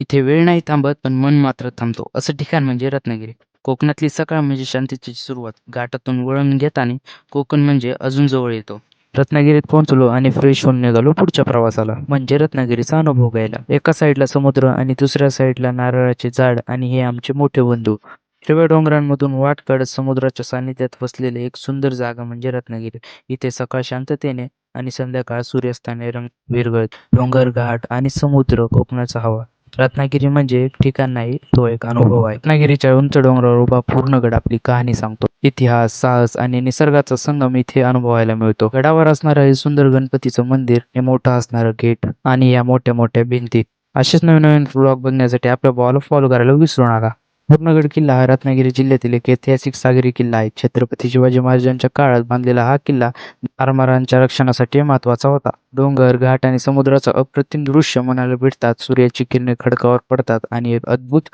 इथे वेळ नाही थांबत, पण मन मात्र थांबतो. असं ठिकाण म्हणजे रत्नागिरी. कोकणातली सकाळ म्हणजे शांततेची सुरुवात. घाटातून वळण घेताना कोकण म्हणजे अजून जवळ येतो. रत्नागिरीत पोहोचलो आणि फ्रेश होऊन निघालो पुढच्या प्रवासाला, म्हणजे रत्नागिरीचा अनुभव घ्यायला. एका साईडला समुद्र आणि दुसऱ्या साईडला नारळाचे झाड आणि हे आमचे मोठे बंधू. हिरव्या डोंगरांमधून वाट काढत समुद्राच्या सानिध्यात वसलेले एक सुंदर जागा म्हणजे रत्नागिरी. इथे सकाळ शांततेने आणि संध्याकाळ सूर्यास्ताने रंग विरघळत. डोंगर, घाट आणि समुद्र, कोकणाचा हवा. रत्नागिरी म्हणजे एक ठिकाण नाही, तो एक अनुभव आहे. रत्नागिरीच्या उंच डोंगरावर उभा पूर्णगड आपली कहाणी सांगतो. इतिहास, साहस आणि निसर्गाचा संगम इथे अनुभवायला मिळतो. गडावर असणारं हे सुंदर गणपतीचं मंदिर, हे मोठं असणारं गेट आणि या मोठ्या मोठ्या भिंती. असेच नवीन नवीन ब्लॉग बघण्यासाठी आपल्या बॉल फॉलो करायला विसरू नका. पूर्णगड किल्ला हा रत्नागिरी जिल्ह्यातील एक ऐतिहासिक सागरी किल्ला आहे. छत्रपती शिवाजी महाराजांच्या काळात बांधलेला हा किल्ला आरमारांच्या रक्षणासाठी महत्वाचा होता. डोंगर, घाट आणि समुद्राचं अप्रतिम दृश्य मनाला भिडतात. सूर्याची किरणे खडकावर पडतात आणि एक अद्भुत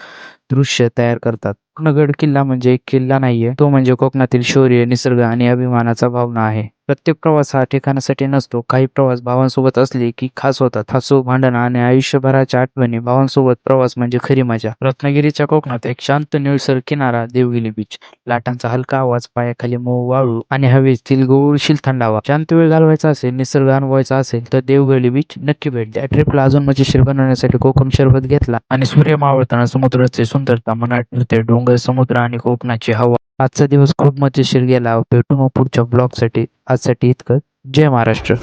दृश्य तयार करतात. पूर्णगड किल्ला म्हणजे एक किल्ला नाहीये, तो म्हणजे कोकणातील शौर्य, निसर्ग आणि अभिमानाचा भावना आहे. प्रत्येक प्रवास हा ठिकाणासाठी नसतो. काही प्रवास भावांसोबत असले की खास होतात. हसू, भांडण आणि आयुष्यभराच्या आठवणी. भावांसोबत प्रवास म्हणजे खरी मजा. रत्नागिरीच्या कोकणात एक शांत निळसर किनारा, देवगिरी बीच. लाटांचा हलका आवाज, पायाखाली मऊ वाळू आणि हवेतील गोळशील थंडावा. शांत वेळ घालवायचा असेल, निसर्ग अनुभवायचा असेल तर देवगिरी बीच नक्की भेट द्या. ट्रिपला अजून मजेशीर बनवण्यासाठी कोकम सरबत घेतला आणि सूर्य मावळताना समुद्राची सुंदरता मनात ठेवते. डोंगर, समुद्र आणि कोकणाची हवा. आजचा दिवस खूप मजेशीर गेला. भेटू मग पुढच्या ब्लॉगसाठी. आजसाठी इतकं. जय महाराष्ट्र.